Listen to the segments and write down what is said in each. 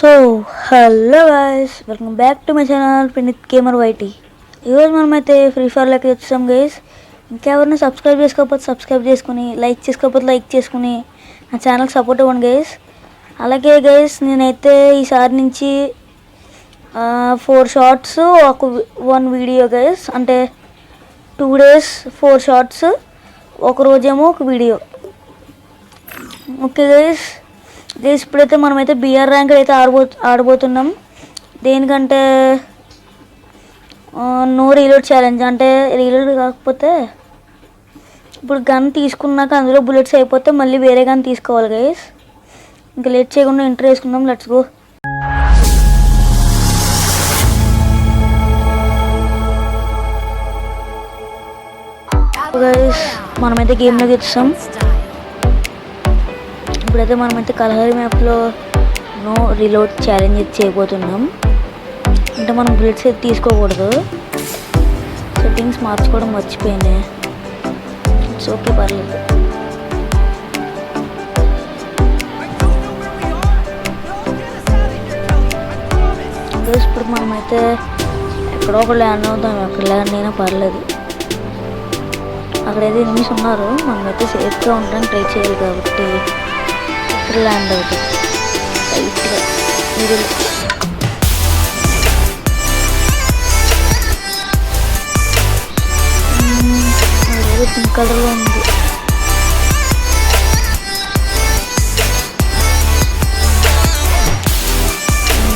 So hello guys, welcome back to my channel Pinith Gamer YT. ఈరోజు మనమైతే free ఫైర్లోకి వచ్చాం guys. ఇంకెవరైనా సబ్స్క్రైబ్ చేసుకోకపోతే సబ్స్క్రైబ్ చేసుకుని, లైక్ చేసుకోకపోతే లైక్ చేసుకుని నా ఛానల్కి సపోర్ట్ ఇవ్వండి గైస్. అలాగే గైస్, నేనైతే ఈసారి నుంచి 4 షార్ట్స్ ఒక 1 వీడియో గైస్, అంటే 2 days 4 షార్ట్స్, ఒక రోజేమో ఒక వీడియో. ఓకే గైస్, ఇప్పుడైతే మనమైతే బిఆర్ ర్యాంక్ అయితే ఆడబోతున్నాం. దేనికంటే నో రీలోడ్ ఛాలెంజ్, అంటే రీలోడ్ కాకపోతే ఇప్పుడు గన్ తీసుకున్నాక అందులో బుల్లెట్స్ అయిపోతే మళ్ళీ వేరే గన్ తీసుకోవాలి గైస్. ఇంకా లేట్ చేయకుండా ఎంటర్ వేసుకుందాం, లెట్స్ గో. గైస్, మనమైతే గేమ్లోకి వచ్చాం. ఇప్పుడైతే మనమైతే కలహరి మ్యాప్లో నో రీలోడ్ ఛాలెంజ్ చేయబోతున్నాం. అంటే మనం బుల్లెట్స్ అయితే తీసుకోకూడదు, సెట్టింగ్స్ మార్చుకోవడం మర్చిపోయింది. ఇట్స్ ఓకే, పర్లేదు. ఇప్పుడు మనమైతే ఎక్కడో ఒక ల్యాండ్ అవుతాం, ఎక్కడ ల్యాండ్ అయినా పర్లేదు. అక్కడైతే ఎనిమిస్ ఉన్నారు, మనమైతే సేఫ్గా ఉండడానికి ట్రై చేయాలి కాబట్టి ల్యాండ్ అవుతుంది లైట్గా మిడిల్. పింక్ కలర్లో ఉంది.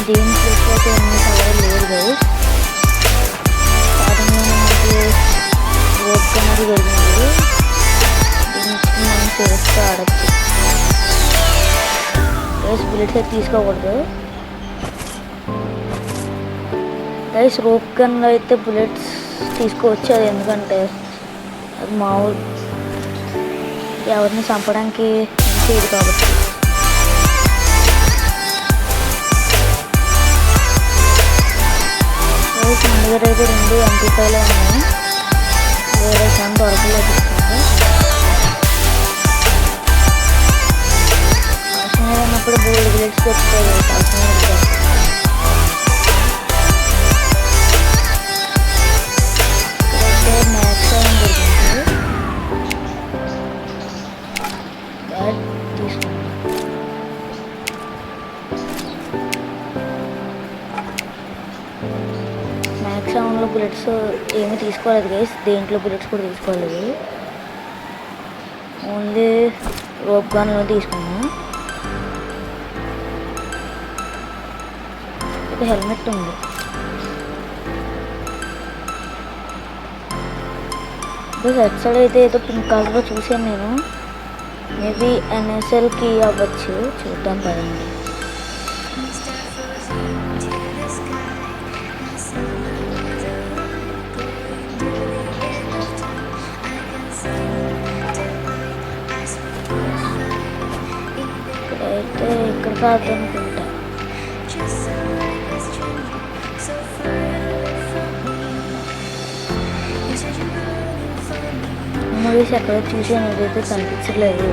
దేని చూస్తే ఎన్ని కలర్ లేదు కదా. స్టార్టింగ్లోనే మనకి రోడ్ అనేది జరిగింది, దీనికి మనం సేఫ్గా ఆడచ్చు. బుల్లెట్స్ అయితే తీసుకోకూడదు గైస్. రోప్ గన్లో అయితే బుల్లెట్స్ తీసుకోవచ్చు, అది ఎందుకంటే అది మామూలు ఎవరిని చంపడానికి మంచిది కాబట్టి. మన దగ్గర అయితే 2 MP5 ఉన్నాయి, వేరే గన్ దొరకలేదు. అప్పుడు బోల్డ్ బుల్లెట్స్ తెచ్చుకోలేదు. ఇక్కడైతే మ్యాక్స్ అని దొరికింది, బ్యాట్ తీసుకుంది. మ్యాక్స్ సెవెన్లో బుల్లెట్స్ ఏమీ తీసుకోలేదు గైస్, దేంట్లో బుల్లెట్స్ కూడా తీసుకోలేదు, ఓన్లీ రోప్ గన్లో తీసుకున్నా. హెల్మెట్ ఉంది. హెడ్ సైడ్ అయితే ఏదో పింక్ కలర్లో చూసాను నేను, మేబీ NSLకి అవ్వచ్చు, చూద్దాం కదండి. ఇక్కడైతే ఇక్కడ కాదనుకుంటా. మూవీస్ ఎక్కడ చూసాను, ఏదైతే కనిపించలేదు.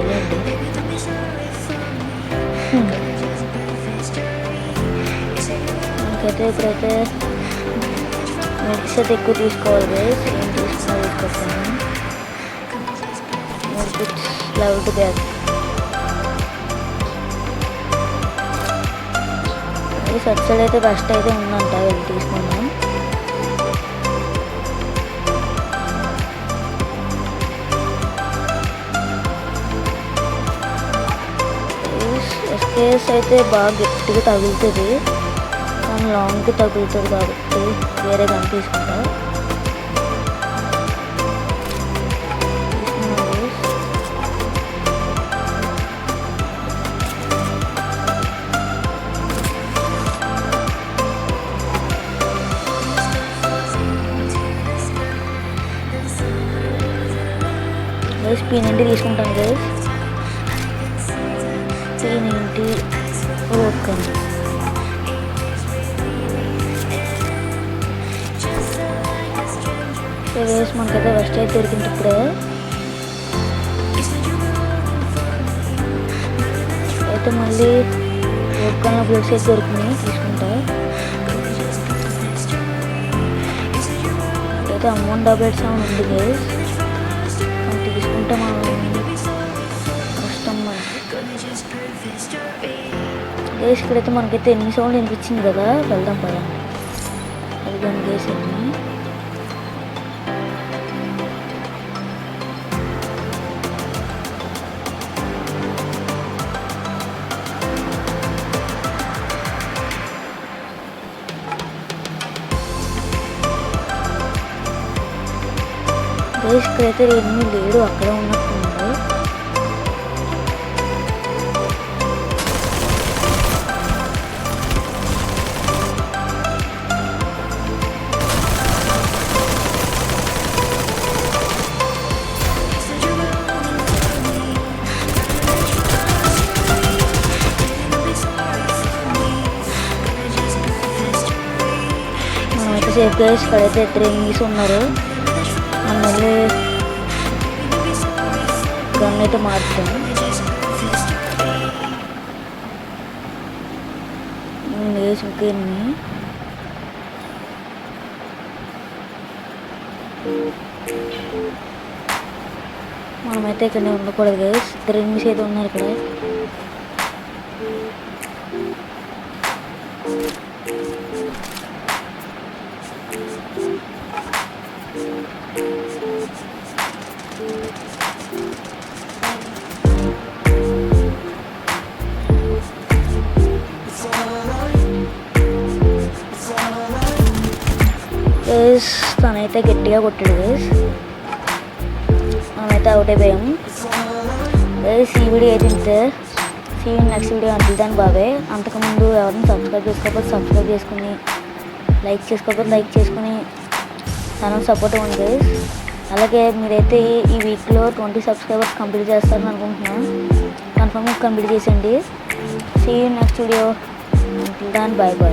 మనకైతే ఇప్పుడైతే మెడిక్స్ అయితే ఎక్కువ తీసుకోవాలి గైస్. ఏం తీసుకొస్తాను medics level 2 bag. Set side అయితే బెస్ట్ అయితే ఉందంట, వెళ్ళి తీసుకున్నాం. ఎస్కేఎస్ అయితే బాగా గట్టిగా తగులుతుంది, కానీ లాంగ్కి తగులుతుంది కాబట్టి వేరే గన్ తీసుకుంటా. P90 తీసుకుంటాను గైస్. P90 okay. గైస్, మనకైతే వెస్ట్ అయితే దొరికింది ఇప్పుడే. అయితే మళ్ళీ దుకాణంలో బ్లడ్స్ అయితే దొరుకుతున్నాయి తీసుకుంటా. అయితే అమౌంట్ 77 ఉంది గైస్. మనం తీసుకుంటే మనం వస్తాం మనకి గైస్. ఇక్కడైతే మనకైతే ఎన్ని సౌండ్ వినిపించింది కదా, వెళ్దాం పదా. అది కానీ గైస్ ఎన్ని గైస్. ఇక్కడైతే ఎన్ని లేడు, అక్కడే ఉన్నట్టున్నాడు. మనమైతే సేఫ్ గైస్. ఇక్కడైతే 3 ఎనిమిస్ ఉన్నారు. మనం వెళ్ళి గన్ అయితే మార్చుతాము. వేసి ఇంకేమి మనమైతే ఇక్కడ ఉండకూడదు గైస్. 3 ఎనిమిస్ అయితే ఉన్నారు ఇక్కడ. గైస్ తనైతే గట్టిగా కొట్టాడు గైస్. మనమైతే అవుట్ అయిపోయాము గైస్. ఈ వీడియో అయితే ఇంతే. సీ నెక్స్ట్ వీడియో అంటుదాన్ని బాబాయ్. అంతకుముందు ఎవరిని సబ్స్క్రైబ్ చేసుకోకపోతే సబ్స్క్రైబ్ చేసుకుని, లైక్ చేసుకోకపోతే లైక్ చేసుకుని ఛానల్ సపోర్ట్ ఇవ్వండి గైస్. అలాగే మీరైతే ఈ వీక్లో 20 సబ్స్క్రైబర్స్ కంప్లీట్ చేస్తారని అనుకుంటున్నాను. కన్ఫర్మ్గా కంప్లీట్ చేసేయండి. సీ నెక్స్ట్ వీడియో అంటుదాన్ని బాయ్ బాయ్.